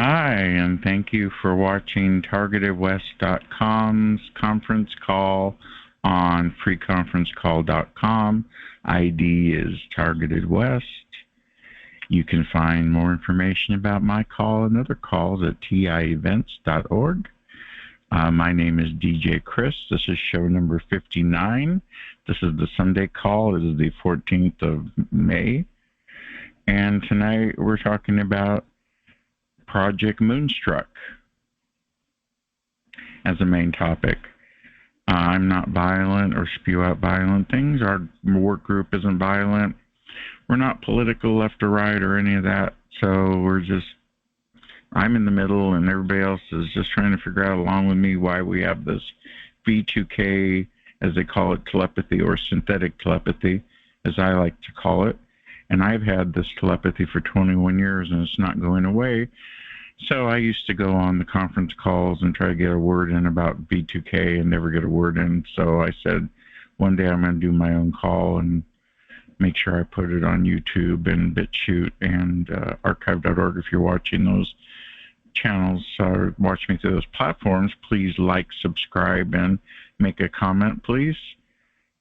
Hi, and thank you for watching TargetedWest.com's conference call on freeconferencecall.com. ID is TargetedWest. You can find more information about my call and other calls at tievents.org. My name is DJ Chris. This is show number 59. This is the Sunday call. It is the 14th of May. And tonight we're talking about Project Moonstruck as a main topic. I'm not violent or spew out violent things. Our work group isn't violent. We're not political left or right or any of that. So I'm in the middle and everybody else is just trying to figure out along with me why we have this V2K, as they call it, telepathy, or synthetic telepathy, as I like to call it. And I've had this telepathy for 21 years and it's not going away. So I used to go on the conference calls and try to get a word in about V2K and never get a word in. So I said, one day I'm going to do my own call and make sure I put it on YouTube and BitChute and archive.org. If you're watching those channels or watch me through those platforms, please like, subscribe, and make a comment, please.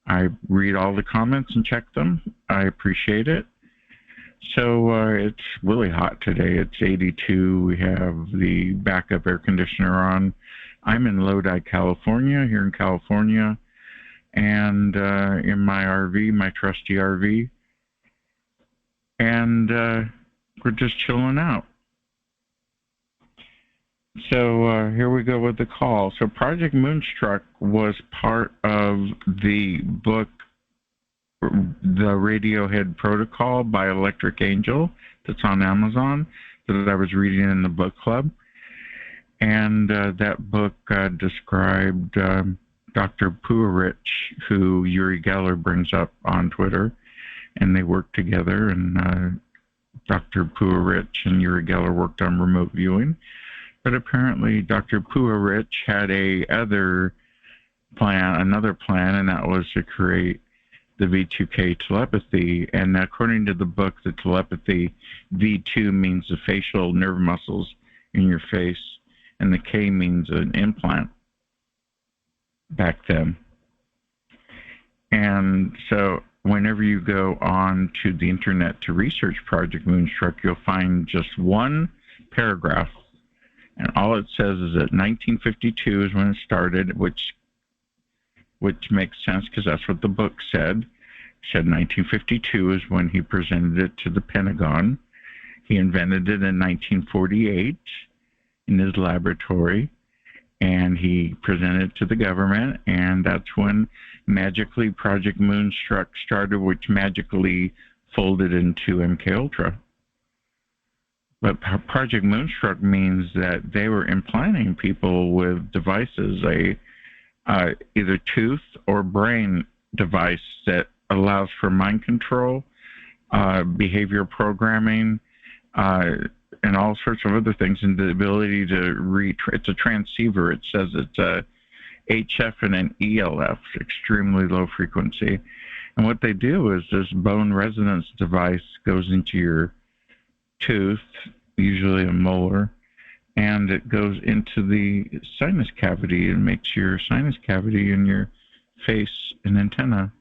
I read all the comments and check them. I appreciate it. So it's really hot today. It's 82. We have the backup air conditioner on. I'm in Lodi, California, here in California, and in my RV, my trusty RV, and we're just chilling out. So here we go with the call. So Project Moonstruck was part of the book The Radiohead Protocol by Electric Angel that's on Amazon that I was reading in the book club. And that book described Dr. Puharich, who Uri Geller brings up on Twitter, and they worked together, and Dr. Puharich and Uri Geller worked on remote viewing. But apparently Dr. Puharich had another plan, and that was to create the V2K telepathy. And according to the book, the telepathy, V2 means the facial nerve muscles in your face, and the K means an implant back then. And so whenever you go on to the internet to research Project Moonstruck, you'll find just one paragraph. And all it says is that 1952 is when it started, which makes sense because that's what the book said. It said 1952 is when he presented it to the Pentagon. He invented it in 1948 in his laboratory, and he presented it to the government, and that's when magically Project Moonstruck started, which magically folded into MKUltra. But Project Moonstruck means that they were implanting people with devices, either tooth or brain device that allows for mind control, behavior programming, and all sorts of other things, and the ability to it's a transceiver. It says it's a HF and an ELF, extremely low frequency. And what they do is this bone resonance device goes into your tooth, usually a molar, and it goes into the sinus cavity and makes your sinus cavity in your face an antenna,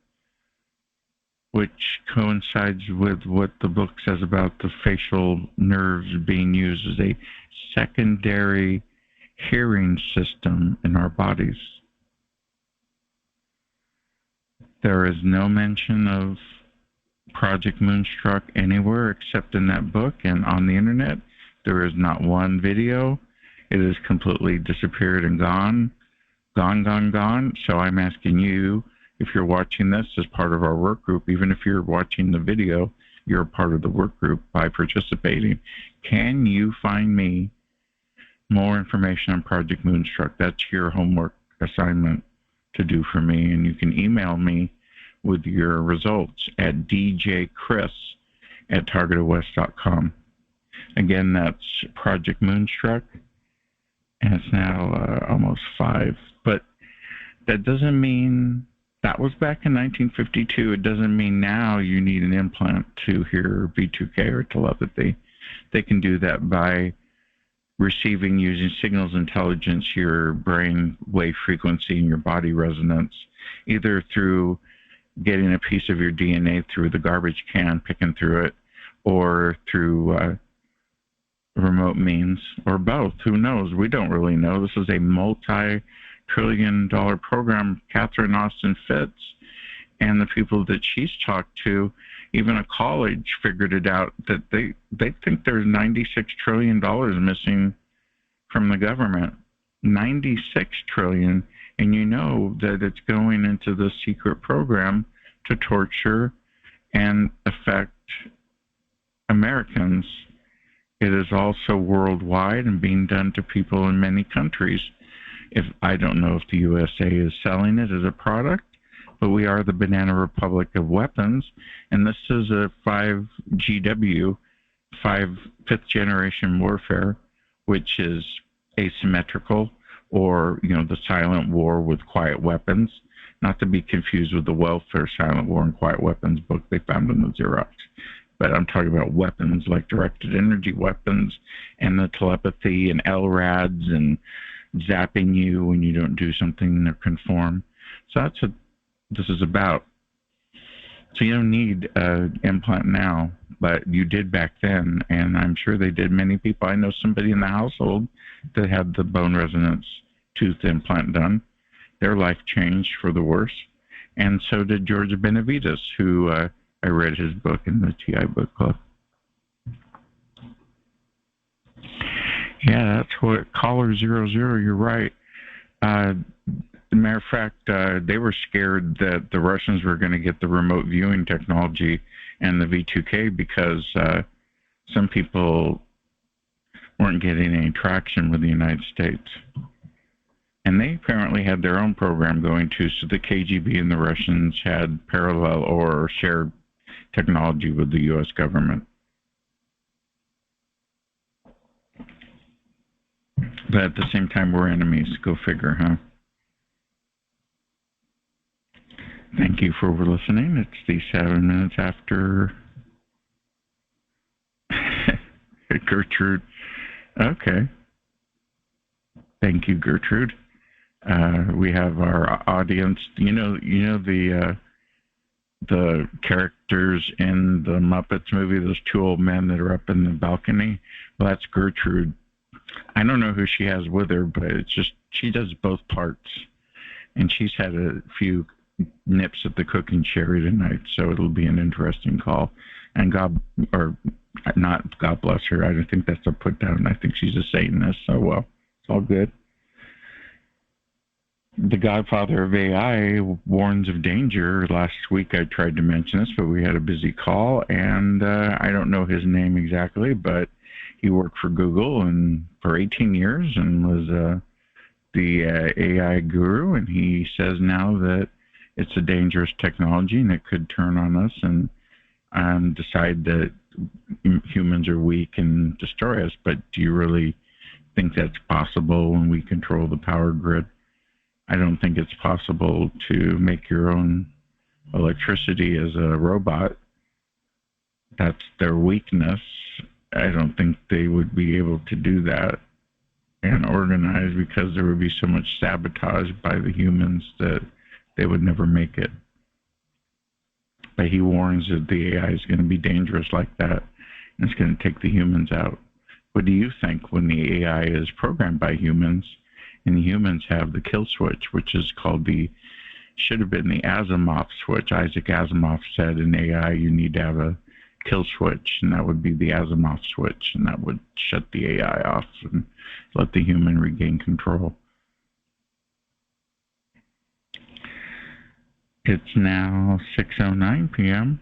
which coincides with what the book says about the facial nerves being used as a secondary hearing system in our bodies. There is no mention of Project Moonstruck anywhere except in that book and on the internet. There is not one video. It has completely disappeared and gone. So I'm asking you, if you're watching this as part of our work group, even if you're watching the video, you're a part of the work group by participating. Can you find me more information on Project Moonstruck? That's your homework assignment to do for me, and you can email me with your results at djchris@targetedwest.com. Again, that's Project Moonstruck, and it's now almost 5. But that doesn't mean that was back in 1952. It doesn't mean now you need an implant to hear V2K or telepathy. They can do that by receiving using signals intelligence your brain wave frequency and your body resonance, either through getting a piece of your DNA through the garbage can, picking through it, or through remote means, or both. Who knows? We don't really know. This is a multi-trillion-dollar program. Catherine Austin Fitts and the people that she's talked to, even a college figured it out, that they think there's $96 trillion missing from the government. 96 trillion, and you know that it's going into the secret program to torture and affect Americans. It is also worldwide and being done to people in many countries. I don't know if the USA is selling it as a product, but we are the Banana Republic of weapons, and this is a 5GW, fifth generation warfare, which is asymmetrical, or the silent war with quiet weapons, not to be confused with the welfare silent war and quiet weapons book they found in the Xerox. But I'm talking about weapons like directed energy weapons and the telepathy and LRADs and zapping you when you don't do something or conform. So that's what this is about. So you don't need an implant now, but you did back then, and I'm sure they did. Many people. I know somebody in the household that had the bone resonance tooth implant done. Their life changed for the worse, and so did George Benavides, who I read his book in the TI Book Club. Yeah, that's what caller 00. You're right. As a matter of fact, they were scared that the Russians were going to get the remote viewing technology and the V2K because some people weren't getting any traction with the United States. And they apparently had their own program going too, so the KGB and the Russians had parallel or shared technology with the U.S. government. But at the same time, we're enemies. Go figure, huh? Thank you for listening. It's the 7 minutes after Gertrude. Okay. Thank you, Gertrude. We have our audience. You know the characters in the Muppets movie, those two old men that are up in the balcony. Well, that's Gertrude. I don't know who she has with her, but it's just she does both parts, and she's had a few nips at the cooking sherry tonight, so it'll be an interesting call. And God bless her. I don't think that's a put down. I think she's a Satanist. So well, it's all good. The Godfather of AI warns of danger. Last week I tried to mention this, but we had a busy call, and I don't know his name exactly, but he worked for Google and for 18 years and was the AI guru, and he says now that it's a dangerous technology and it could turn on us and decide that humans are weak and destroy us. But do you really think that's possible when we control the power grid? I don't think it's possible to make your own electricity as a robot. That's their weakness. I don't think they would be able to do that and organize, because there would be so much sabotage by the humans that they would never make it. But he warns that the AI is going to be dangerous like that, and it's going to take the humans out. What do you think when the AI is programmed by humans and the humans have the kill switch, which is called should have been the Asimov switch. Isaac Asimov said in AI you need to have a kill switch, and that would be the Asimov switch, and that would shut the AI off and let the human regain control. It's now 6:09 p.m.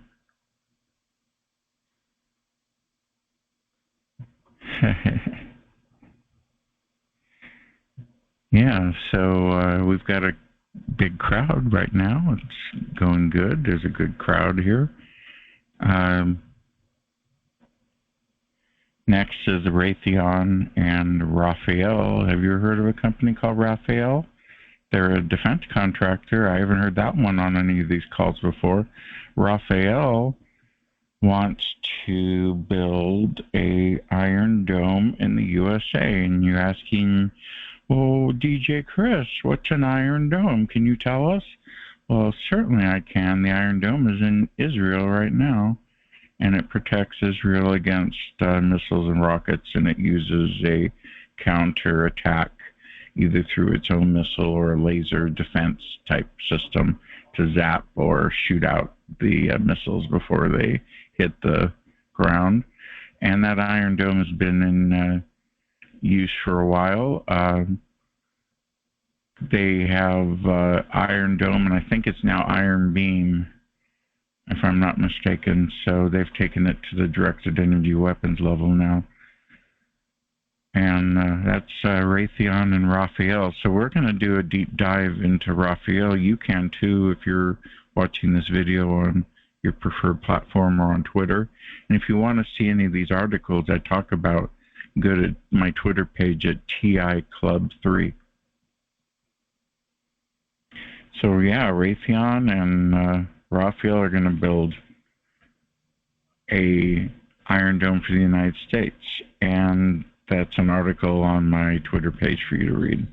Yeah, so we've got a big crowd right now. It's going good. There's a good crowd here. Next is Raytheon and Raphael. Have you heard of a company called Raphael? They're a defense contractor. I haven't heard that one on any of these calls before. Raphael wants to build a Iron Dome in the USA, and you're asking, well, DJ Chris, what's an Iron Dome? Can you tell us? Well, certainly I can. The Iron Dome is in Israel right now, and it protects Israel against missiles and rockets, and it uses a counter attack either through its own missile or a laser defense type system to zap or shoot out the missiles before they hit the ground. And that Iron Dome has been in use for a while. They have Iron Dome, and I think it's now Iron Beam, if I'm not mistaken. So they've taken it to the directed energy weapons level now. And that's Raytheon and Raphael. So we're going to do a deep dive into Raphael. You can too if you're watching this video on your preferred platform or on Twitter. And if you want to see any of these articles I talk about, go to my Twitter page at TI Club 3. So yeah, Raytheon and Raphael are going to build a Iron Dome for the United States, and that's an article on my Twitter page for you to read.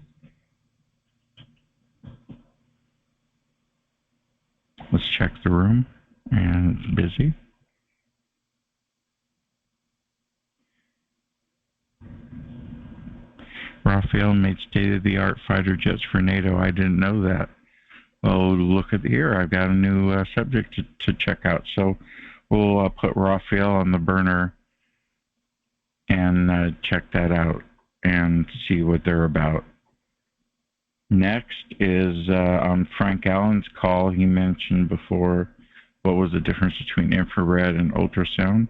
Let's check the room, and it's busy. Raphael made state-of-the-art fighter jets for NATO. I didn't know that. Well, look at here. I've got a new subject to check out. So we'll put Raphael on the burner and check that out and see what they're about. Next is on Frank Allen's call. He mentioned before what was the difference between infrared and ultrasound.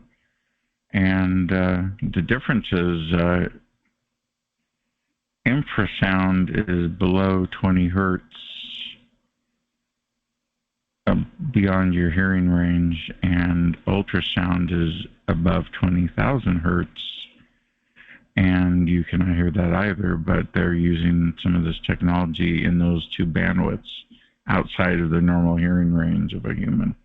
And the difference is infrasound is below 20 hertz beyond your hearing range, and ultrasound is above 20,000 hertz. And you cannot hear that either, but they're using some of this technology in those two bandwidths outside of the normal hearing range of a human.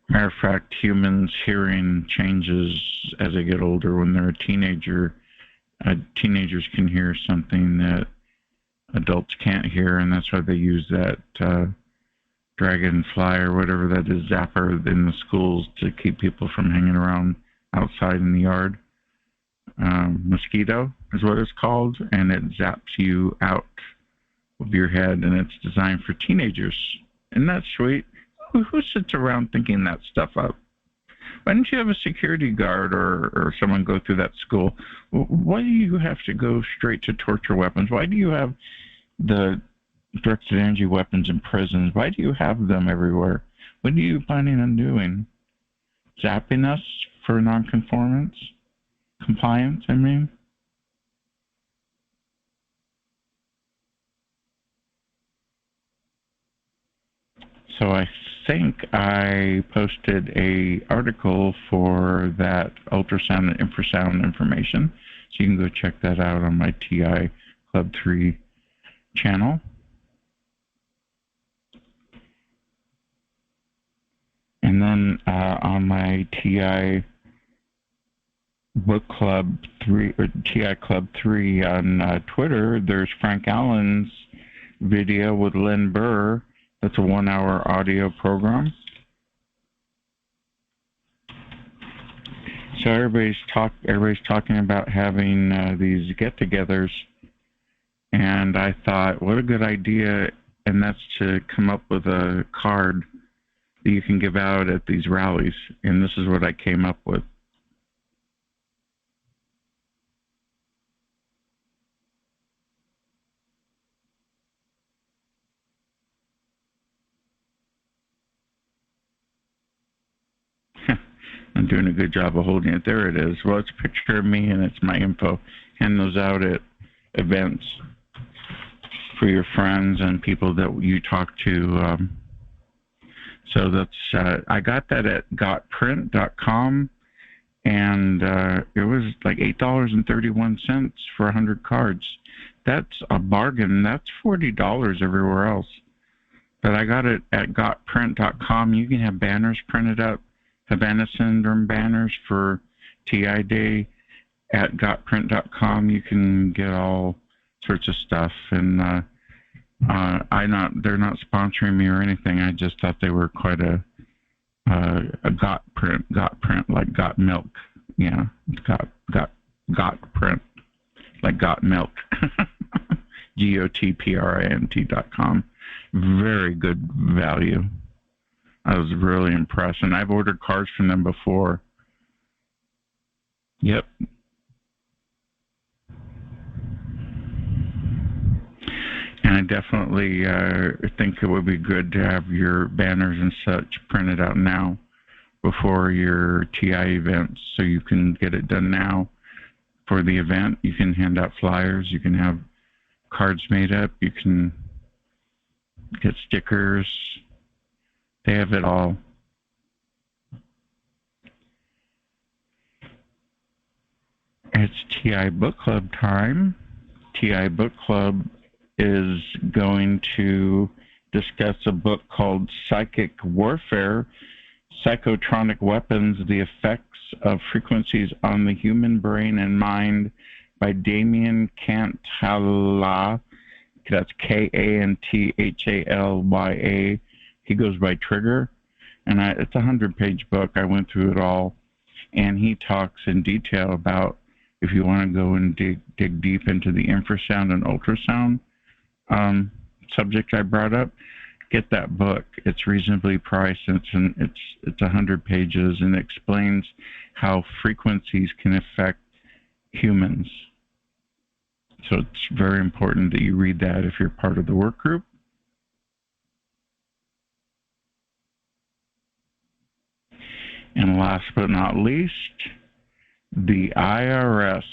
Matter of fact, humans' hearing changes as they get older. When they're a teenager, teenagers can hear something that adults can't hear, and that's why they use that dragonfly or whatever that is, zapper in the schools to keep people from hanging around outside in the yard. Mosquito is what it's called, and it zaps you out of your head, and it's designed for teenagers. Isn't that sweet? Who sits around thinking that stuff up? Why don't you have a security guard or someone go through that school? Why do you have to go straight to torture weapons? Why do you have the directed energy weapons in prisons? Why do you have them everywhere? What are you planning on doing? Zapping us for non-conformance? Compliance, I mean? So I think I posted a article for that ultrasound and infrasound information. So you can go check that out on my TI Club 3 channel. And then on my TI Book Club 3 or TI Club 3 on Twitter, there's Frank Allen's video with Lynn Burr. That's a 1-hour audio program. So everybody's talking about having these get-togethers, and I thought, what a good idea, and that's to come up with a card that you can give out at these rallies, and this is what I came up with. I'm doing a good job of holding it. There it is. Well, it's a picture of me, and it's my info. Hand those out at events for your friends and people that you talk to. So that's I got that at gotprint.com, and it was like $8.31 for 100 cards. That's a bargain. That's $40 everywhere else. but I got it at gotprint.com. You can have banners printed up, Havana Syndrome banners for TI Day at gotprint.com. You can get all sorts of stuff, and they're not sponsoring me or anything. I just thought they were quite a got print like got milk. Yeah, got print like got milk. GOTPRINT.com. Very good value. I was really impressed, and I've ordered cards from them before. Yep. And I definitely think it would be good to have your banners and such printed out now before your TI events, so you can get it done now for the event. You can hand out flyers. You can have cards made up. You can get stickers. They have it all. It's TI Book Club time. TI Book Club is going to discuss a book called Psychic Warfare, Psychotronic Weapons, The Effects of Frequencies on the Human Brain and Mind by Damien Canthalya. That's Kanthalya. He goes by Trigger. And it's a 100-page book. I went through it all. And he talks in detail about if you want to go and dig deep into the infrasound and ultrasound subject I brought up, get that book. It's reasonably priced. It's 100 pages and explains how frequencies can affect humans. So it's very important that you read that if you're part of the work group. And last but not least, the IRS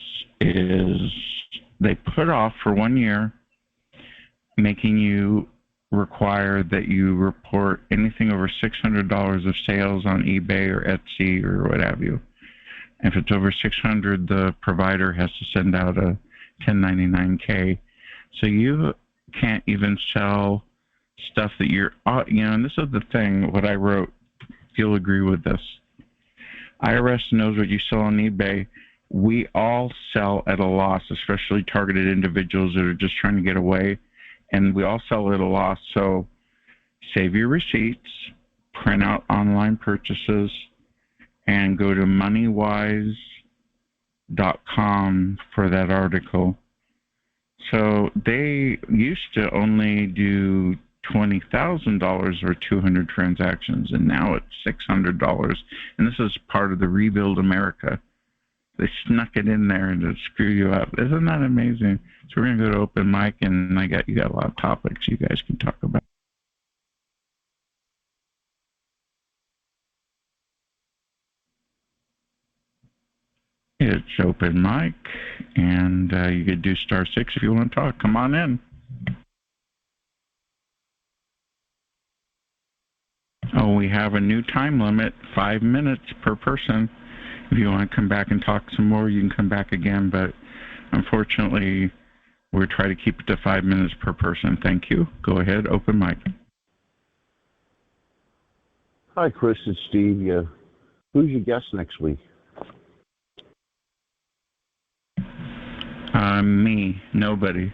they put off for 1 year making you require that you report anything over $600 of sales on eBay or Etsy or what have you. If it's over 600, the provider has to send out a 1099-K. So you can't even sell stuff that and this is the thing, what I wrote, you'll agree with this. IRS knows what you sell on eBay. We all sell at a loss, especially targeted individuals that are just trying to get away. And we all sell at a loss. So save your receipts, print out online purchases, and go to moneywise.com for that article. So they used to only do $20,000 or 200 transactions, and now it's $600. And this is part of the Rebuild America. They snuck it in there and to screw you up. Isn't that amazing? So we're going to go to open mic, and you got a lot of topics you guys can talk about. It's open mic, and you could do *6 if you want to talk. Come on in. Oh, we have a new time limit, 5 minutes per person. If you want to come back and talk some more, you can come back again, but unfortunately, we're trying to keep it to 5 minutes per person. Thank you. Go ahead, open mic. Hi, Chris. It's Steve. Who's your guest next week? Me. Nobody.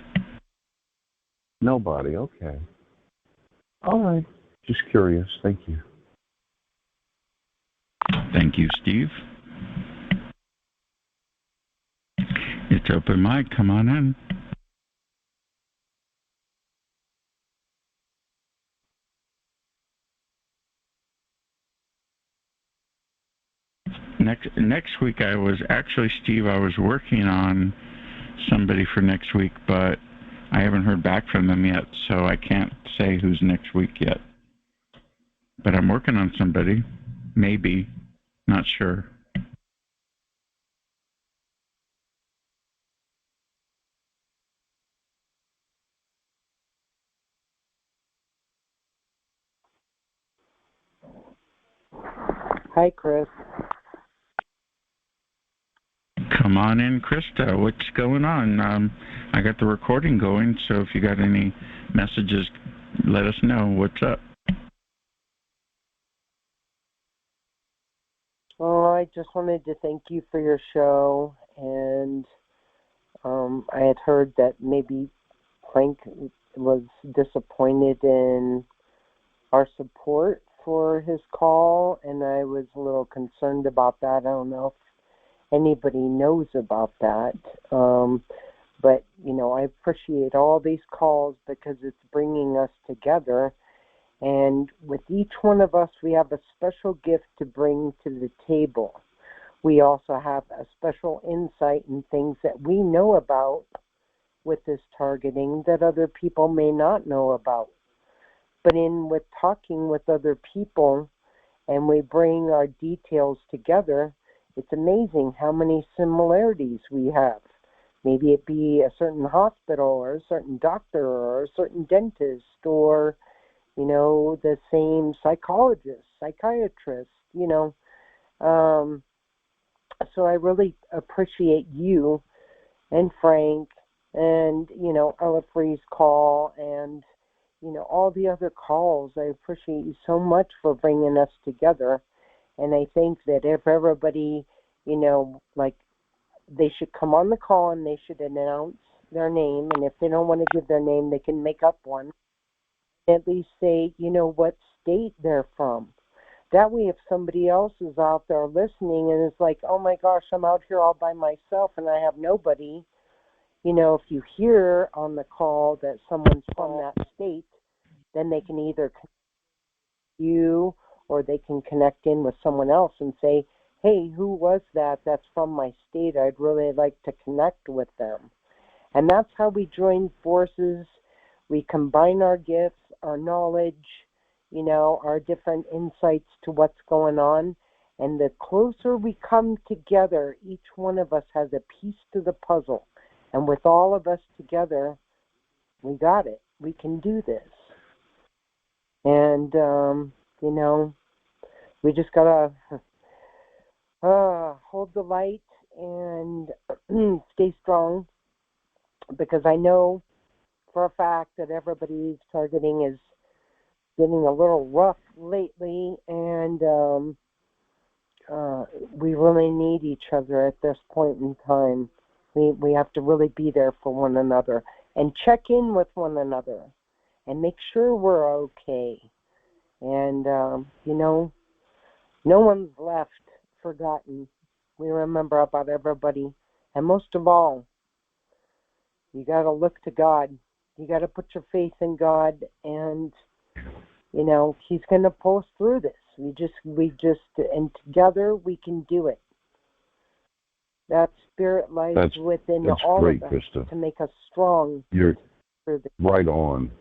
Nobody. Okay. All right. Just curious. Thank you. Thank you, Steve. It's open mic. Come on in. Next week, Steve, I was working on somebody for next week, but I haven't heard back from them yet, so I can't say who's next week yet. But I'm working on somebody. Maybe. Not sure. Hi, Chris. Come on in, Krista. What's going on? I got the recording going, so if you got any messages, let us know what's up. Well, I just wanted to thank you for your show, and I had heard that maybe Frank was disappointed in our support for his call, and I was a little concerned about that. I don't know if anybody knows about that. But, I appreciate all these calls because it's bringing us together. And with each one of us, we have a special gift to bring to the table. We also have a special insight in things that we know about with this targeting that other people may not know about. But with talking with other people and we bring our details together, it's amazing how many similarities we have. Maybe it be a certain hospital or a certain doctor or a certain dentist or, the same psychologist, psychiatrist, So I really appreciate you and Frank and, Ella Free's call and, all the other calls. I appreciate you so much for bringing us together. And I think that if everybody, they should come on the call and they should announce their name. And if they don't want to give their name, they can make up one. At least say, what state they're from. That way, if somebody else is out there listening and is like, oh my gosh, I'm out here all by myself and I have nobody, if you hear on the call that someone's from that state, then they can either connect you or they can connect in with someone else and say, hey, who was that? That's from my state. I'd really like to connect with them. And that's how we join forces. We combine our gifts, our knowledge, our different insights to what's going on. And the closer we come together, each one of us has a piece to the puzzle. And with all of us together, we got it. We can do this. And, we just got to hold the light and stay strong, because I know for a fact that everybody's targeting is getting a little rough lately, and we really need each other at this point in time. We have to really be there for one another and check in with one another and make sure we're okay. And, no one's left forgotten. We remember about everybody. And most of all, you got to look to God. You got to put your faith in God, and He's going to pull us through this. And together we can do it. That spirit lies within all great, of us, Krista, to make us strong. You're for this. right on.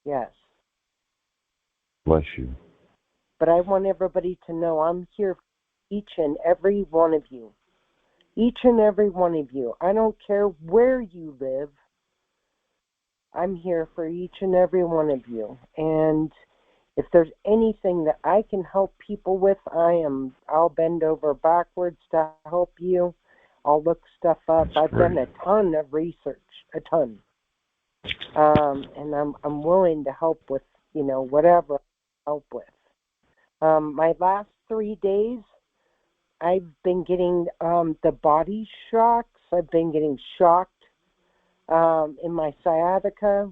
Yes. Bless you. But I want everybody to know I'm here for each and every one of you. Each and every one of you. I don't care where you live. I'm here for each and every one of you. And if there's anything that I can help people with, I'll bend over backwards to help you. I'll look stuff up. I've done a ton of research, a ton. And I'm willing to help with, whatever I help with. My last 3 days, I've been getting the body shocks. I've been getting shocked in my sciatica,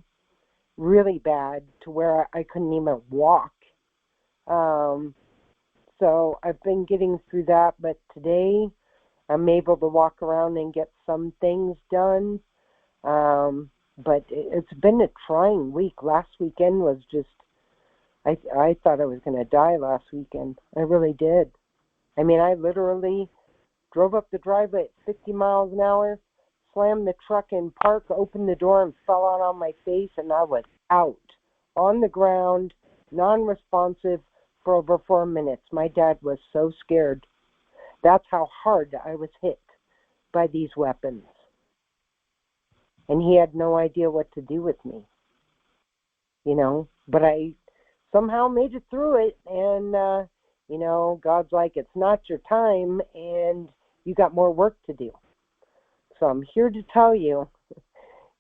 really bad, to where I couldn't even walk. So I've been getting through that, but today I'm able to walk around and get some things done. But it's been a trying week. Last weekend was just, I thought I was going to die last weekend. I really did. I mean, I literally drove up the driveway at 50 miles an hour, slammed the truck in park, opened the door, and fell out on my face, and I was out on the ground, non-responsive for over 4 minutes. My dad was so scared. That's how hard I was hit by these weapons. And he had no idea what to do with me, But I somehow made it through it, and, God's like, it's not your time, and you got more work to do. So I'm here to tell you,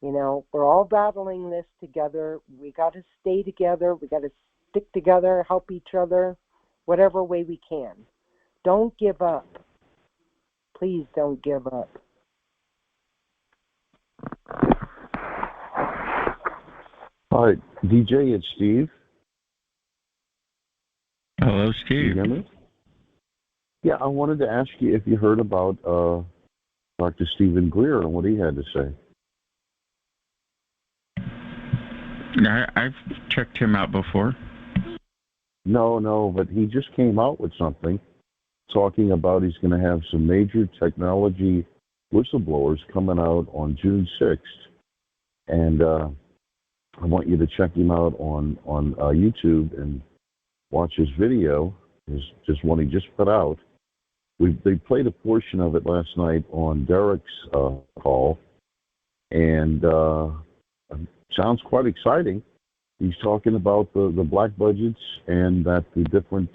We're all battling this together. We got to stay together. We got to stick together, help each other, whatever way we can. Don't give up. Please don't give up. Hi, DJ, it's Steve. Hello, Steve. Can you hear me? Yeah, I wanted to ask you if you heard about Dr. Stephen Greer and what he had to say. I've checked him out before. No, but he just came out with something talking about he's going to have some major technology whistleblowers coming out on June 6th. And I want you to check him out on YouTube and watch his video, just one he just put out. They played a portion of it last night on Derek's call, and sounds quite exciting. He's talking about the black budgets and that the different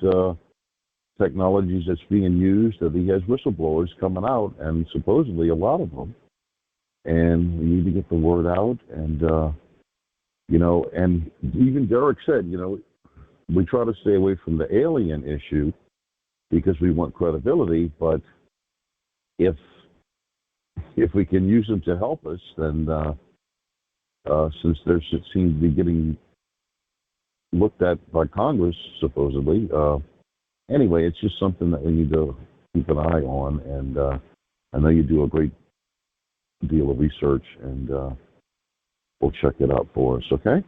technologies that's being used, that he has whistleblowers coming out, and supposedly a lot of them. And we need to get the word out. And, and even Derek said, we try to stay away from the alien issue because we want credibility, but if we can use them to help us, then since they seem to be getting looked at by Congress, supposedly, anyway, it's just something that we need to keep an eye on, and I know you do a great deal of research, and we'll check it out for us, okay?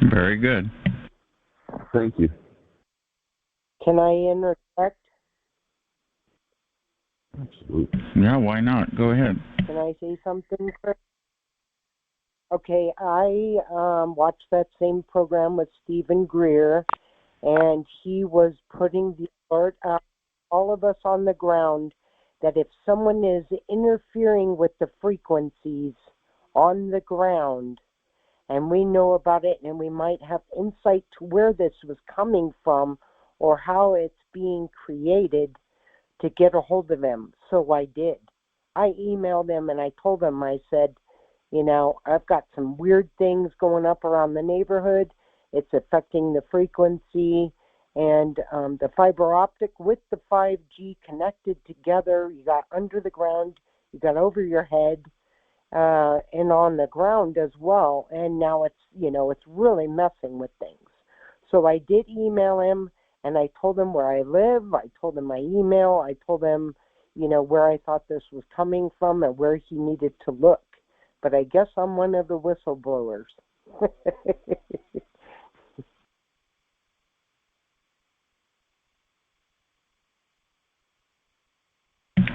Very good. Thank you. Can I interject? Absolutely. Yeah, why not? Go ahead. Can I say something, Chris? Okay, I watched that same program with Stephen Greer, and he was putting the alert out all of us on the ground that if someone is interfering with the frequencies on the ground, and we know about it, and we might have insight to where this was coming from or how it's being created, to get a hold of him. So I did. I emailed him and I told him, I said, I've got some weird things going up around the neighborhood. It's affecting the frequency and the fiber optic with the 5G connected together. You got under the ground, you got over your head, and on the ground as well. And now it's really messing with things. So I did email him, and I told him where I live. I told him my email. I told him, where I thought this was coming from and where he needed to look. But I guess I'm one of the whistleblowers.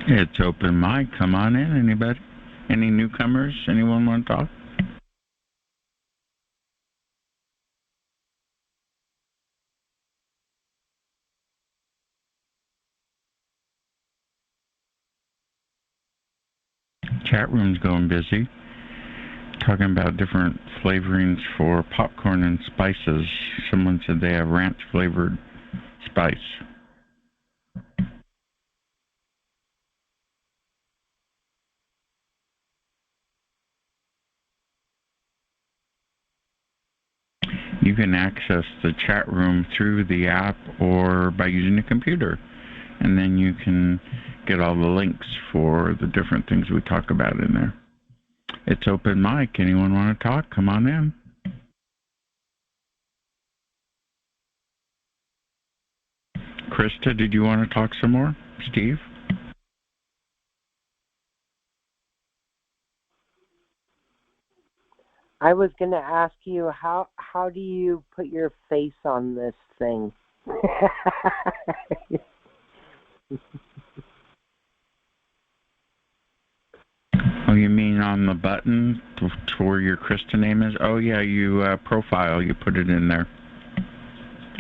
It's open mic. Come on in, anybody? Any newcomers? Anyone want to talk? Chat room's going busy. Talking about different flavorings for popcorn and spices. Someone said they have ranch flavored spice. You can access the chat room through the app or by using a computer. And then you can get all the links for the different things we talk about in there. It's open mic. Anyone want to talk? Come on in. Krista, did you want to talk some more? Steve? I was going to ask you, how do you put your face on this thing? Oh, you mean on the button to where your Krista name is? Oh, yeah, you profile, you put it in there,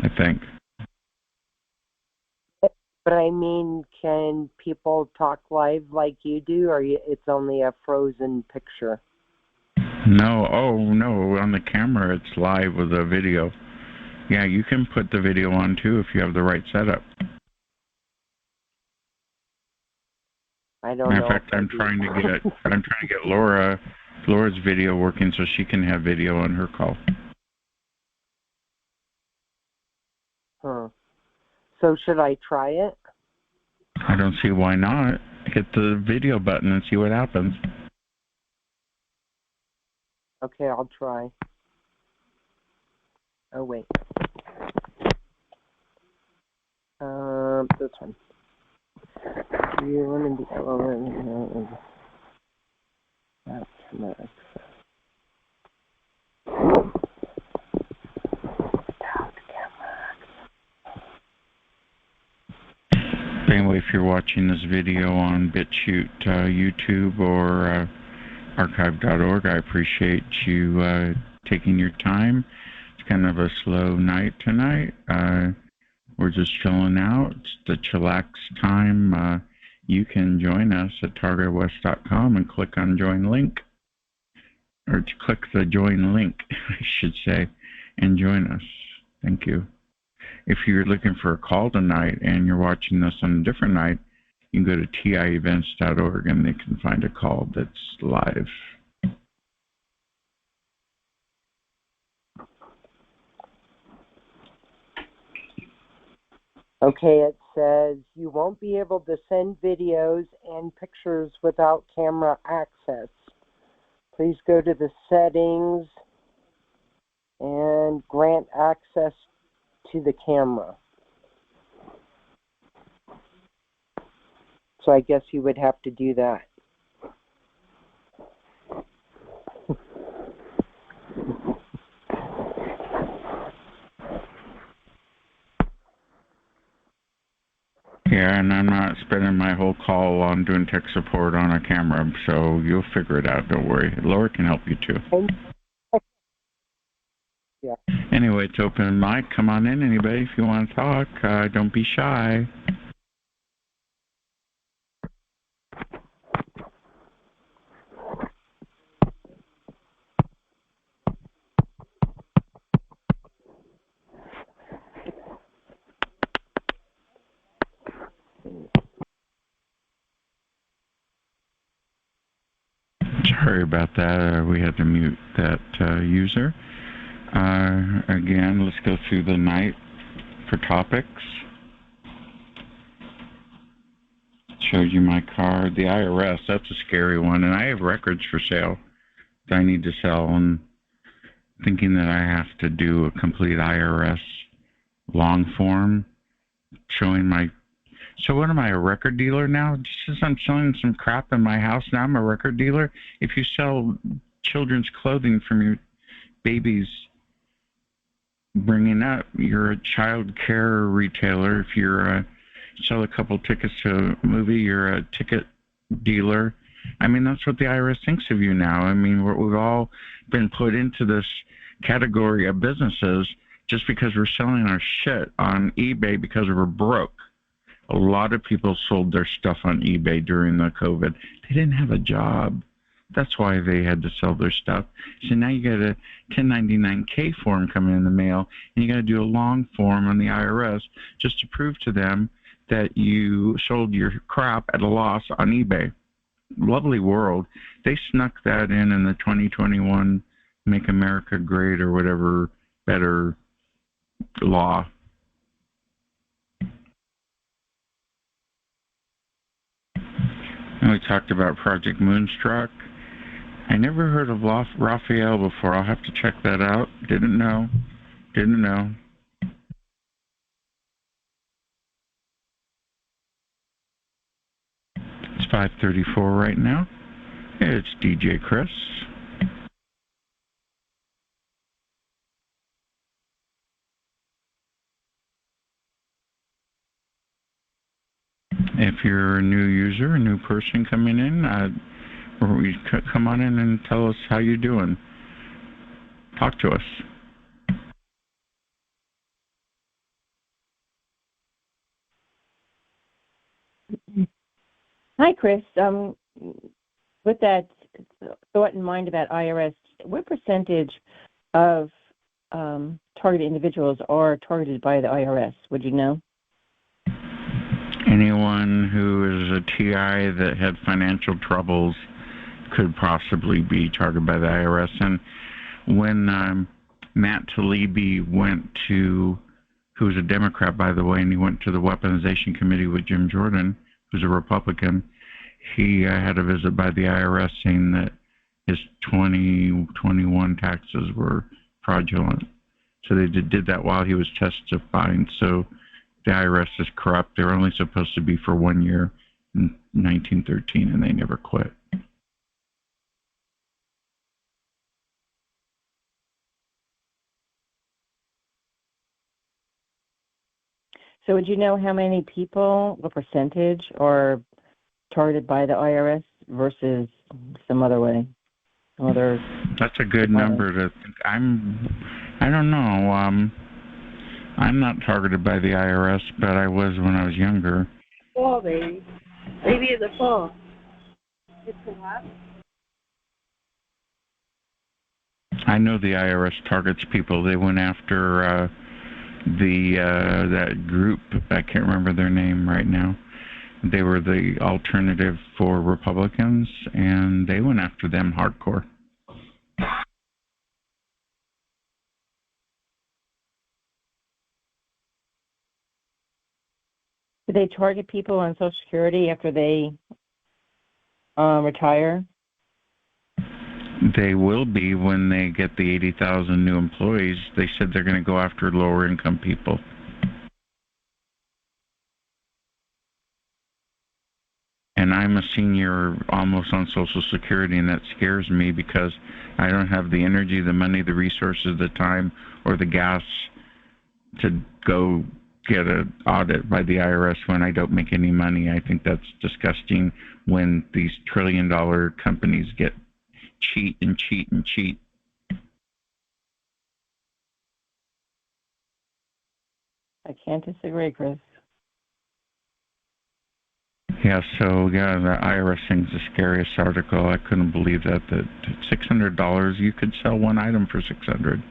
I think. But I mean, can people talk live like you do, or it's only a frozen picture? No, on the camera it's live with a video. Yeah, you can put the video on too if you have the right setup. I don't Matter know. of fact, I'm trying to get Laura Laura's video working so she can have video on her call. Huh. So should I try it? I don't see why not. Hit the video button and see what happens. Okay, I'll try. Oh, wait. This one. You want to be element. That's next. Anyway, if you're watching this video on BitChute, YouTube, or archive.org, I appreciate you taking your time. It's kind of a slow night tonight. We're just chilling out. It's the chillax time. You can join us at TargetedWest.com and click on Join Link, or to click the Join link, I should say, and join us. Thank you. If you're looking for a call tonight and you're watching this on a different night, you can go to tievents.org and they can find a call that's live. Okay, it says you won't be able to send videos and pictures without camera access. Please go to the settings and grant access to the camera. So I guess you would have to do that. Yeah, and I'm not spending my whole call on doing tech support on a camera, so you'll figure it out, don't worry. Laura can help you too. Yeah. Anyway, it's open mic. Come on in, anybody, if you want to talk. Don't be shy. Sorry about that. We had to mute that user. Again, let's go through the night for topics. Showed you my card. The IRS, that's a scary one. And I have records for sale that I need to sell. And thinking that I have to do a complete IRS long form showing my... So what am I, a record dealer now? Just as I'm selling some crap in my house now, I'm a record dealer? If you sell children's clothing from your babies bringing up, you're a child care retailer. If you're sell a couple tickets to a movie, you're a ticket dealer. I mean, that's what the IRS thinks of you now. I mean, we've all been put into this category of businesses just because we're selling our shit on eBay because we're broke. A lot of people sold their stuff on eBay during the COVID. They didn't have a job. That's why they had to sell their stuff. So now you got a 1099-K form coming in the mail, and you got to do a long form on the IRS just to prove to them that you sold your crap at a loss on eBay. Lovely world. They snuck that in the 2021 Make America Great or whatever better law. And we talked about Project Moonstruck. I never heard of Raphael before. I'll have to check that out. Didn't know. It's 5:34 right now. It's DJ Chris. If you're a new user, a new person coming in, come on in and tell us how you're doing. Talk to us. Hi, Chris. With that thought in mind about IRS, what percentage of targeted individuals are targeted by the IRS? Would you know? Anyone who is a TI that had financial troubles could possibly be targeted by the IRS. And when Matt Taibbi went to, who was a Democrat, by the way, and he went to the Weaponization Committee with Jim Jordan, who's a Republican, he had a visit by the IRS saying that his 2021 taxes were fraudulent. So they did that while he was testifying. So the IRS is corrupt. They're only supposed to be for 1 year in 1913, and they never quit. So would you know how many people, what percentage, are targeted by the IRS versus some other way? Some other. That's a good number to think. I don't know. I'm not targeted by the IRS, but I was when I was younger. Fall, baby. Maybe in the fall. It's a lot. I know the IRS targets people. They went after that group. I can't remember their name right now. They were the alternative for Republicans, and they went after them hardcore. Do they target people on Social Security after they retire? They will be when they get the 80,000 new employees. They said they're going to go after lower income people. And I'm a senior almost on Social Security, and that scares me because I don't have the energy, the money, the resources, the time, or the gas to go get an audit by the IRS when I don't make any money. I think that's disgusting when these trillion-dollar companies get cheat and cheat and cheat. I can't disagree, Chris. Yeah, so yeah, the IRS thing's the scariest article. I couldn't believe that $600, you could sell one item for $600.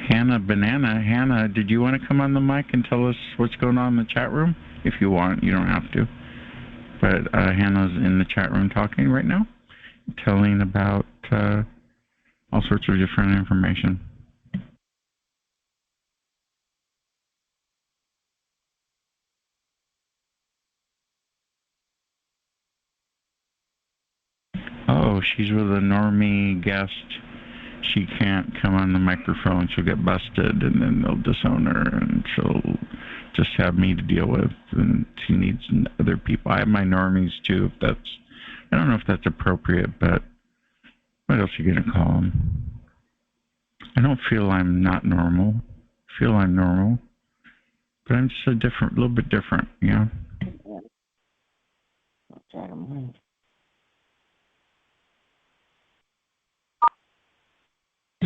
Hannah, did you want to come on the mic and tell us what's going on in the chat room? If you want, you don't have to. But Hannah's in the chat room talking right now, telling about all sorts of different information. Oh, she's with a normie guest. She can't come on the microphone. She'll get busted, and then they'll disown her, and she'll just have me to deal with. And she needs other people. I have my normies too. I don't know if that's appropriate, but what else are you gonna call them? I don't feel I'm not normal. I feel I'm normal, but I'm just a little bit different. Yeah.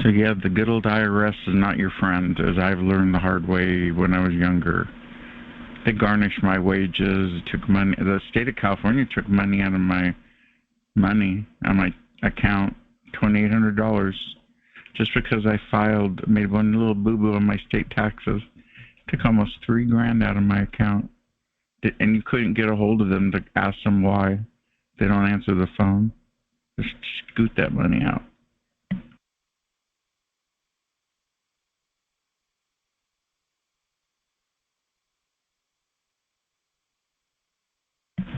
So yeah, the good old IRS is not your friend, as I've learned the hard way when I was younger. They garnished my wages, took money. The state of California took money out of my money on my account, $2,800, just because I made one little boo-boo on my state taxes. Took almost $3,000 out of my account, and you couldn't get a hold of them to ask them why. They don't answer the phone. Just scoot that money out.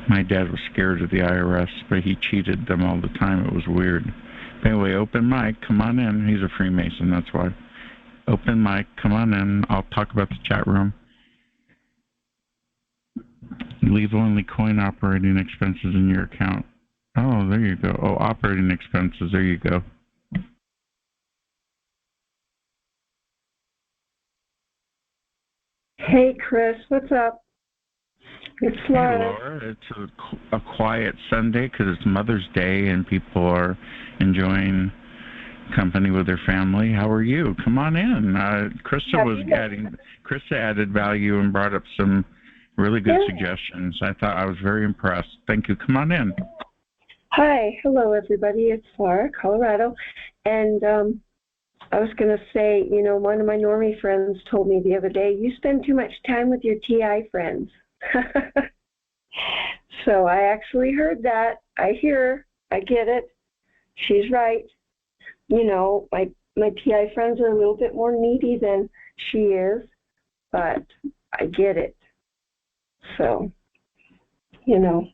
My dad was scared of the IRS, but he cheated them all the time. It was weird. But anyway, open mic, come on in. He's a Freemason, that's why. Open mic, come on in. I'll talk about the chat room. Leave only coin operating expenses in your account. Oh, there you go. Oh, operating expenses. There you go. Hey, Chris, what's up? It's Laura. Hey, Laura. It's a quiet Sunday because it's Mother's Day and people are enjoying company with their family. How are you? Come on in. Krista added value and brought up some really good suggestions. I was very impressed. Thank you. Come on in. Hi. Hello, everybody. It's Laura, Colorado. And I was going to say, one of my normie friends told me the other day, you spend too much time with your TI friends. So I actually heard that. I get it. She's right. My TI friends are a little bit more needy than she is, but I get it. So, on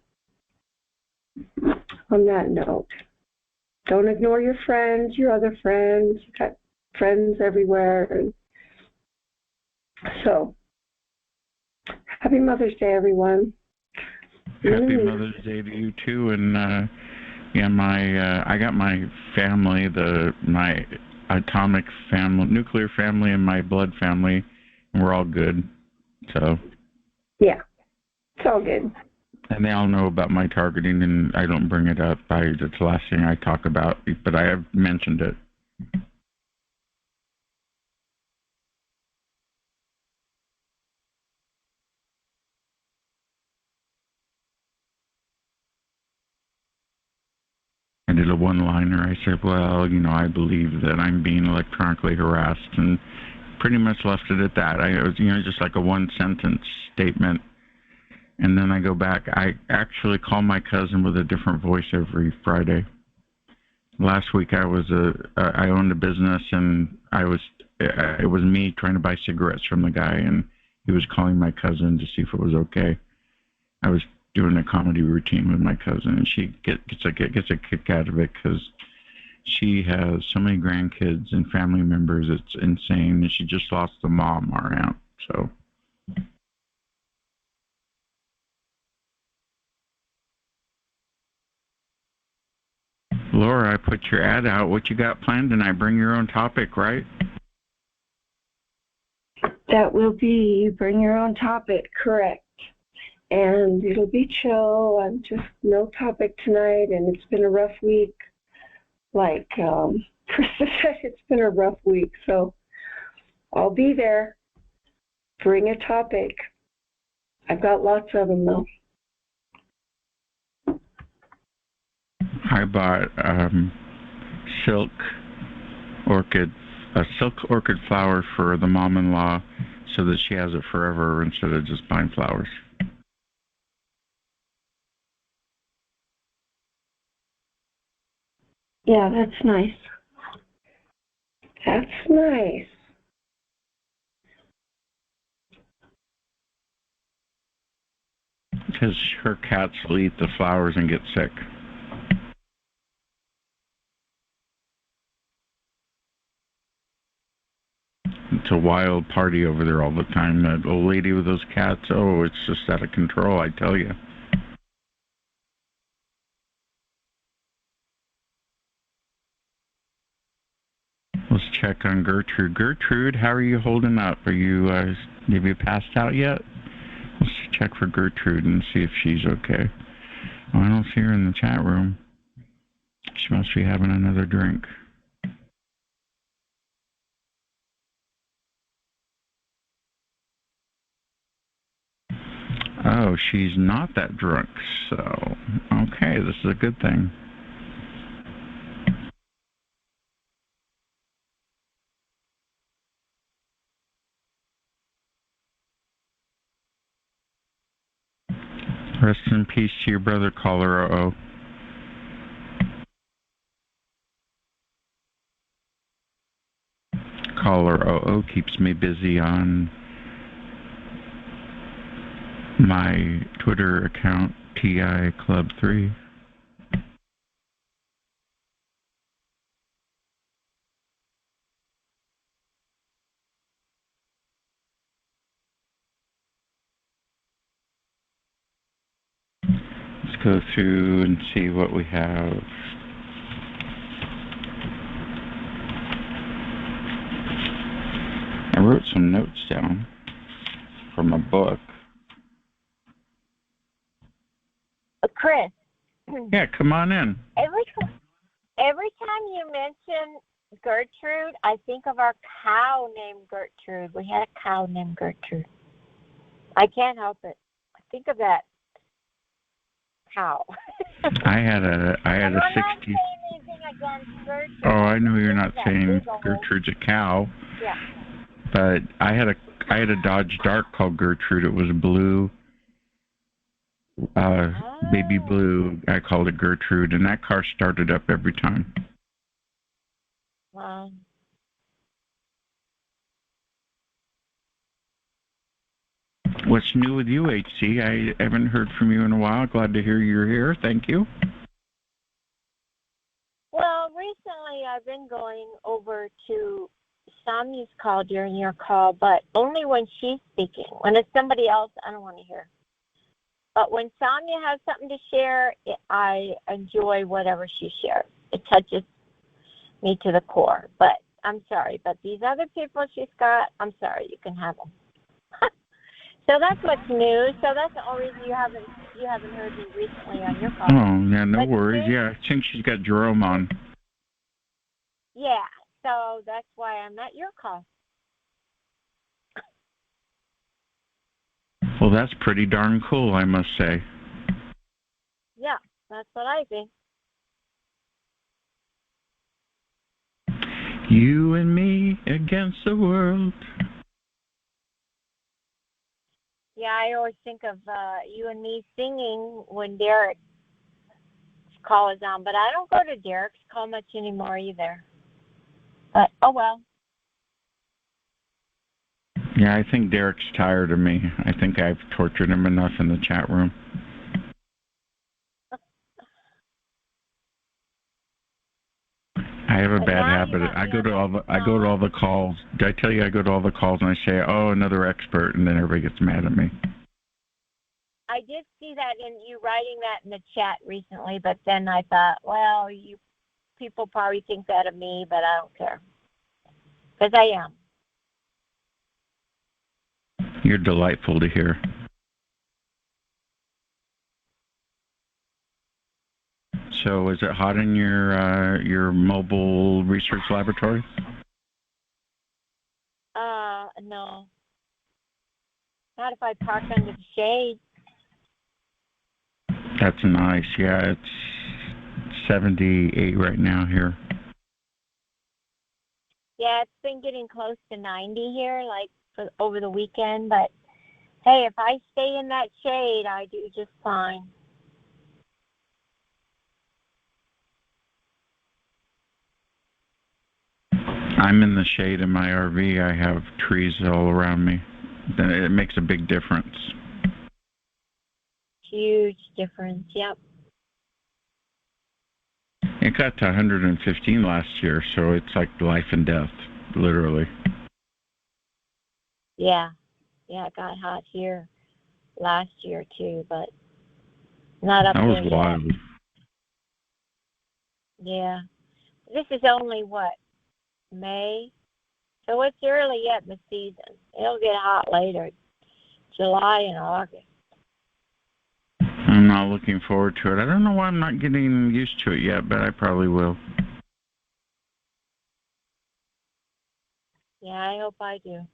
that note, don't ignore your friends, your other friends. You've got friends everywhere. And so, happy Mother's Day, everyone. Happy Mother's Day to you too. And I got my family, my atomic family, nuclear family, and my blood family, and we're all good. So. Yeah, it's all good. And they all know about my targeting, and I don't bring it up. It's the last thing I talk about, but I have mentioned it. I did a one-liner. I said, well, I believe that I'm being electronically harassed, and pretty much left it at that. I was, just like a one-sentence statement. And then I go back. I actually call my cousin with a different voice every Friday. Last week I owned a business, and it was me trying to buy cigarettes from the guy, and he was calling my cousin to see if it was okay. I was doing a comedy routine with my cousin, and she gets a kick out of it because she has so many grandkids and family members. It's insane, and she just lost a mom, our aunt. So. Laura, I put your ad out. What you got planned tonight? Bring your own topic, right? That will be bring your own topic, correct. And it'll be chill. I'm just no topic tonight, and it's been a rough week. Like Krista said, it's been a rough week. So I'll be there. Bring a topic. I've got lots of them, though. I bought silk orchid flower for the mom-in-law so that she has it forever instead of just buying flowers. Yeah, that's nice. That's nice. Because her cats will eat the flowers and get sick. It's a wild party over there all the time. That old lady with those cats, it's just out of control, I tell you. Let's check on Gertrude. Gertrude, how are you holding up? Have you passed out yet? Let's check for Gertrude and see if she's okay. I don't see her in the chat room. She must be having another drink. Oh, she's not that drunk, so okay, this is a good thing. Rest in peace to your brother, Caller O. Caller OO keeps me busy on my Twitter account, TI Club 3. Let's go through and see what we have. I wrote some notes down from a book. Chris. Yeah, come on in. Every time you mention Gertrude, I think of our cow named Gertrude. We had a cow named Gertrude. I can't help it. I think of that cow. I had a I'm not 60. saying anything against Gertrude. Oh, I know you're not That saying big old- Gertrude's a cow. Yeah. But I had a Dodge Dart called Gertrude. It was blue, baby blue. I called it Gertrude, and that car started up every time. Wow. What's new with you, HC? I haven't heard from you in a while. Glad to hear you're here. Thank you. Well, recently I've been going over to Sami's call during your call, but only when she's speaking. When it's somebody else, I don't want to hear. But when Samia has something to share, I enjoy whatever she shares. It touches me to the core. But I'm sorry, but these other people she's got, I'm sorry, you can have them. So that's what's new. So that's the only reason you haven't heard me recently on your call. Oh, yeah, no But worries. Yeah, I think she's got Jerome on. Yeah, so that's why I'm at your call. Well, that's pretty darn cool, I must say. Yeah, that's what I think. You and me against the world. Yeah, I always think of you and me singing when Derek's call is on, but I don't go to Derek's call much anymore either. But, oh well. Yeah, I think Derek's tired of me. I think I've tortured him enough in the chat room. I have a bad habit. I go to all the calls. Did I tell you I go to all the calls and I say, "Oh, another expert," and then everybody gets mad at me. I did see that in you writing that in the chat recently, but then I thought, well, you people probably think that of me, but I don't care. Because I am. You're delightful to hear. So, is it hot in your mobile research laboratory? No. Not if I park under the shade. That's nice. Yeah, it's 78 right now here. Yeah, it's been getting close to 90 here, like over the weekend. But hey, if I stay in that shade, I do just fine. I'm in the shade in my RV. I have trees all around me. It makes a big difference. Huge difference. Yep. It got to 115 last year, so it's like life and death, literally. Yeah. Yeah, it got hot here last year too, but not up there yet. That was wild. Yeah. This is only what? May? So it's early yet in the season. It'll get hot later. July and August. I'm not looking forward to it. I don't know why I'm not getting used to it yet, but I probably will. Yeah, I hope I do.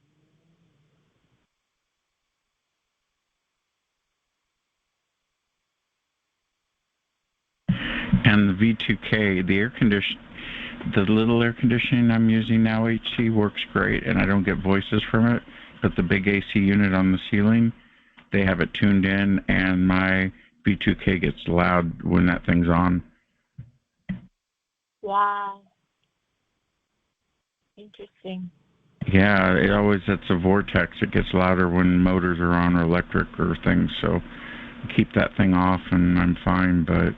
And the V2K, the little air conditioning I'm using now, HC, works great, and I don't get voices from it. But the big AC unit on the ceiling, they have it tuned in, and my V2K gets loud when that thing's on. Wow. Interesting. Yeah, it's a vortex. It gets louder when motors are on or electric or things. So keep that thing off, and I'm fine. But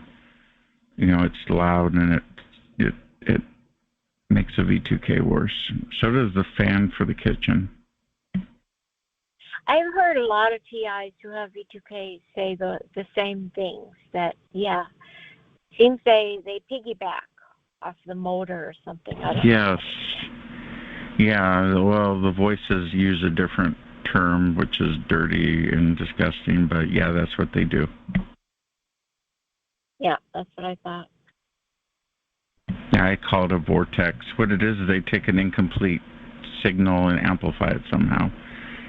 it's loud, and it makes a V2K worse. So does the fan for the kitchen. I've heard a lot of TIs who have V2K say the same things. That seems they piggyback off the motor or something. Yes. Yeah, well, the voices use a different term, which is dirty and disgusting, but yeah, that's what they do. Yeah, that's what I thought. Yeah, I call it a vortex. What it is they take an incomplete signal and amplify it somehow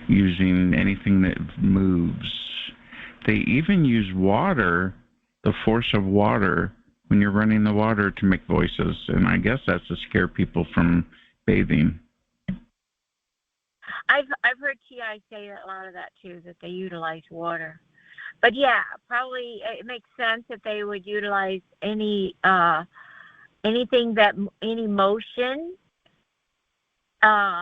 using anything that moves. They even use water, the force of water, when you're running the water to make voices, and I guess that's to scare people from bathing. I've heard TI say a lot of that too, that they utilize water. But yeah, probably it makes sense that they would utilize any motion.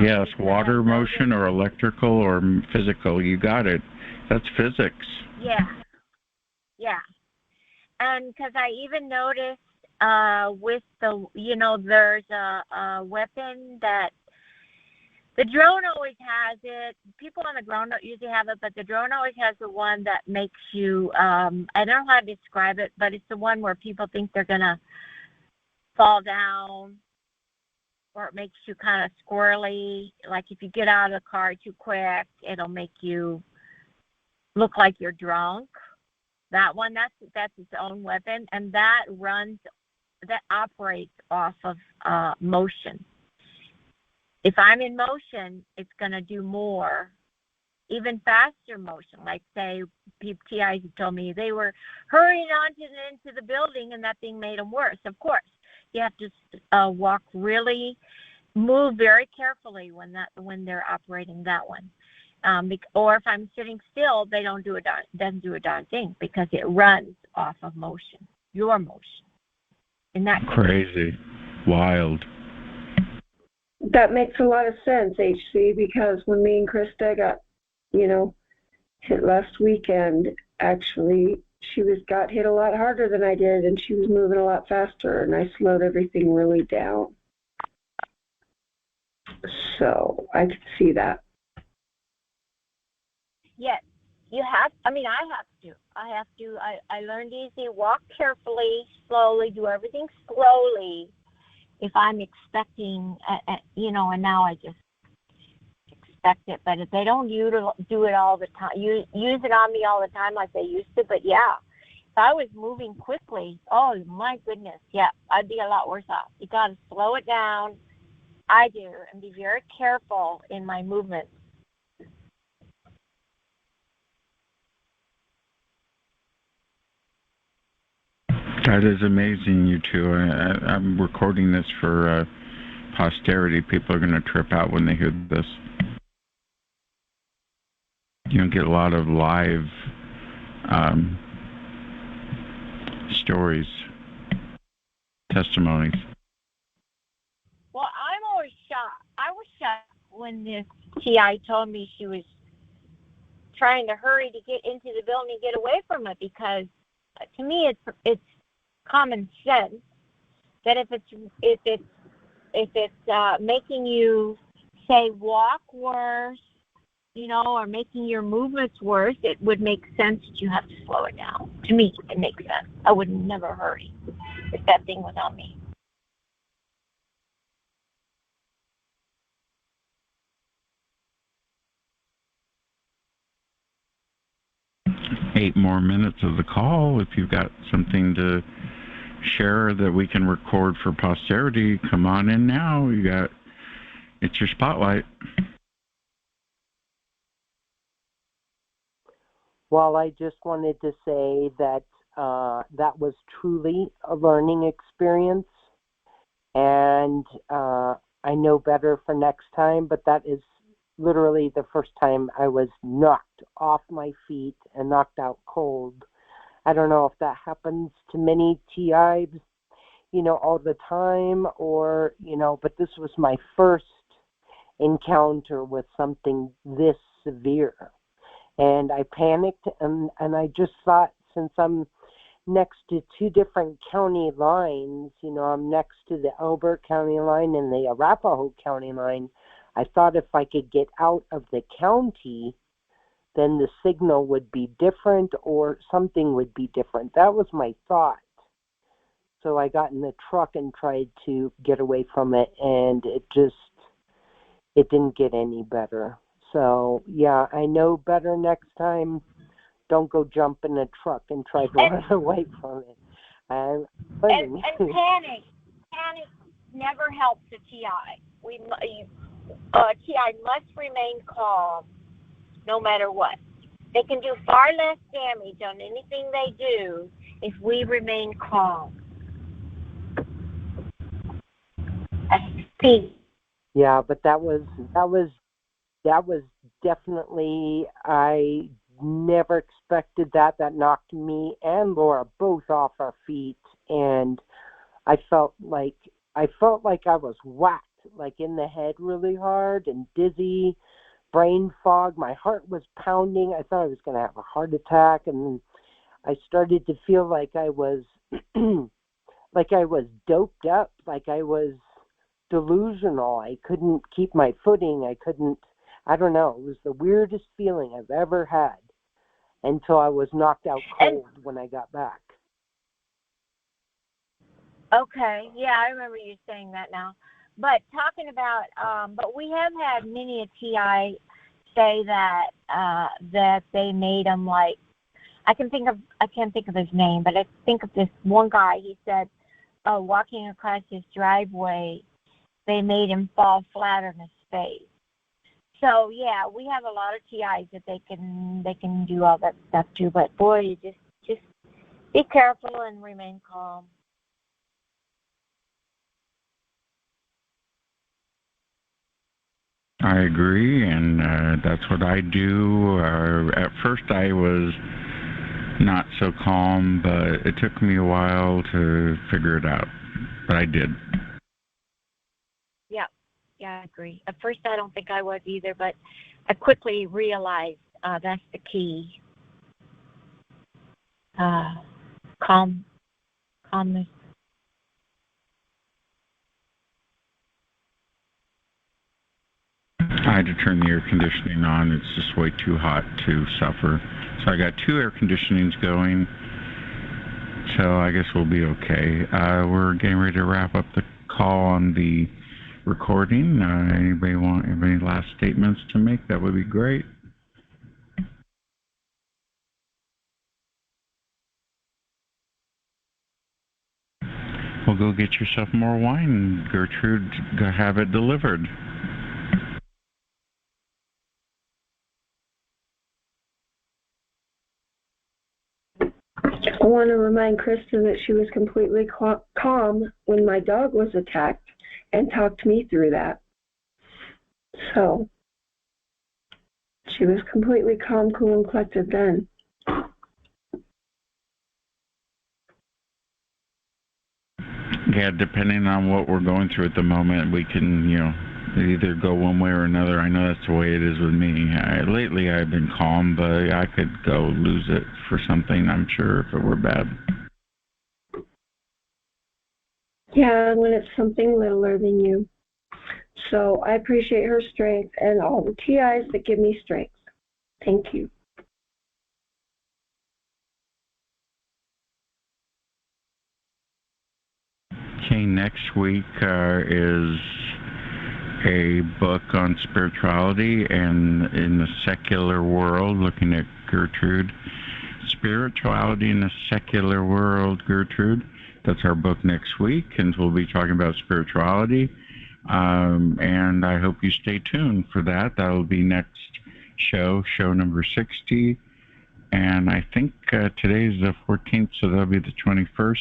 Yes, water motion or electrical or physical. You got it. That's physics. Yeah. And because I even noticed with the, there's a weapon that the drone always has it. People on the ground don't usually have it, but the drone always has the one that makes you, I don't know how to describe it, but it's the one where people think they're going to fall down, or it makes you kind of squirrely. Like if you get out of the car too quick, it'll make you look like you're drunk. That one, that's its own weapon, and that operates off of motion. If I'm in motion, it's going to do more, even faster motion. Like, say, TIs told me they were hurrying into the building, and that thing made them worse. Of course, you have to move very carefully when they're operating that one. Or if I'm sitting still, they doesn't do a darn thing because it runs off of motion, your motion. Isn't that crazy? Wild. That makes a lot of sense, HC, because when me and Krista got, hit last weekend, actually, she got hit a lot harder than I did, and she was moving a lot faster, and I slowed everything really down. So I could see that. Yes, you have. I have to. I learned easy. Walk carefully, slowly. Do everything slowly. If I'm expecting, and now I just expect it. But if they don't do it all the time, use it on me all the time like they used to. But yeah, if I was moving quickly, oh my goodness, yeah, I'd be a lot worse off. You got to slow it down. I do, and be very careful in my movements. That is amazing, you two. I'm recording this for posterity. People are going to trip out when they hear this. You don't get a lot of live stories, testimonies. Well, I'm always shocked. I was shocked when this TI told me she was trying to hurry to get into the building and get away from it, because to me it's common sense that if it's making you, say, walk worse, or making your movements worse, it would make sense that you have to slow it down. To me, it makes sense. I would never hurry if that thing was on me. Eight more minutes of the call. If you've got something to share that we can record for posterity, come on in now. It's your spotlight. Well, I just wanted to say that that was truly a learning experience, and I know better for next time, but that is literally the first time I was knocked off my feet and knocked out cold. I don't know if that happens to many TIs, all the time, or, but this was my first encounter with something this severe. And I panicked, and I just thought, since I'm next to two different county lines, I'm next to the Elbert County line and the Arapahoe County line, I thought if I could get out of the county, then the signal would be different or something would be different. That was my thought. So I got in the truck and tried to get away from it, and it didn't get any better. So, yeah, I know better next time. Don't go jump in a truck and try to run away from it. And panic never helps a TI. TI must remain calm no matter what. They can do far less damage on anything they do if we remain calm. P. Yeah, but that was definitely, I never expected that. That knocked me and Laura both off our feet, and I felt like I was whacked, like in the head really hard and dizzy, brain fog. My heart was pounding. I thought I was going to have a heart attack, and I started to feel like I was like I was doped up, like I was delusional. I couldn't keep my footing. I don't know. It was the weirdest feeling I've ever had until I was knocked out cold when I got back. Okay, yeah, I remember you saying that now. But talking about, but we have had many a TI say that that they made them like, I can't think of his name, but I think of this one guy. He said, walking across his driveway, they made him fall flat on his face. So yeah, we have a lot of TIs that they can do all that stuff too. But boy, you just be careful and remain calm. I agree, and that's what I do. At first, I was not so calm, but it took me a while to figure it out. But I did. Yeah, I agree. At first, I don't think I was either, but I quickly realized that's the key. Calmness. I had to turn the air conditioning on. It's just way too hot to suffer. So I got 2 air conditionings going. So I guess we'll be okay. We're getting ready to wrap up the call on the recording. Anybody have any last statements to make? That would be great. Well, go get yourself more wine, Gertrude. Go have it delivered. I want to remind Krista that she was completely calm when my dog was attacked and talked me through that. So she was completely calm, cool, and collected then. Yeah, depending on what we're going through at the moment, we can, either go one way or another. I know that's the way it is with me. Lately, I've been calm, but I could go lose it for something, I'm sure, if it were bad. Yeah, when it's something littler than you. So I appreciate her strength and all the TIs that give me strength. Thank you. Okay, next week is a book on spirituality and in the secular world, looking at Gertrude. Spirituality in the secular world, Gertrude. That's our book next week, and we'll be talking about spirituality. And I hope you stay tuned for that. That'll be next show number 60. And I think today's the 14th, so that'll be the 21st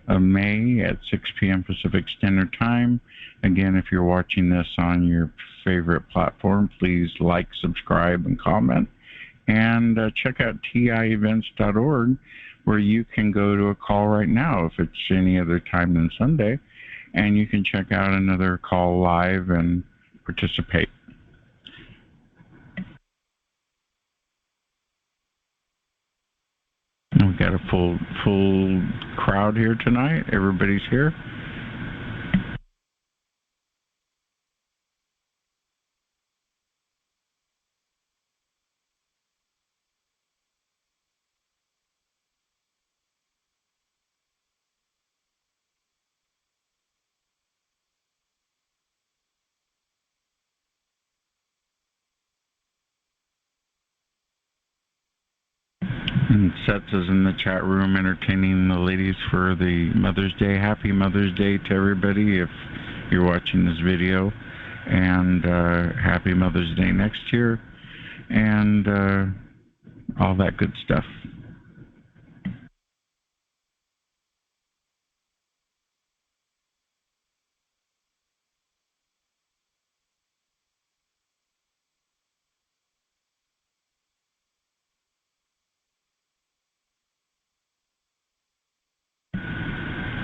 of May at 6 p.m. Pacific Standard Time. Again, if you're watching this on your favorite platform, please like, subscribe, and comment. And check out tievents.org, where you can go to a call right now if it's any other time than Sunday, and you can check out another call live and participate. We've got a full crowd here tonight. Everybody's here. And Seth is in the chat room entertaining the ladies for the Mother's Day. Happy Mother's Day to everybody if you're watching this video. And happy Mother's Day next year. And all that good stuff.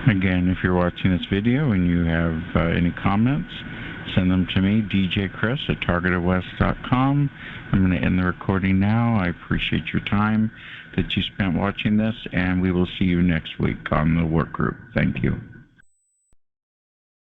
Again, if you're watching this video and you have any comments, send them to me, DJ Chris at TargetedWest.com. I'm going to end the recording now. I appreciate your time that you spent watching this, and we will see you next week on the work group. Thank you.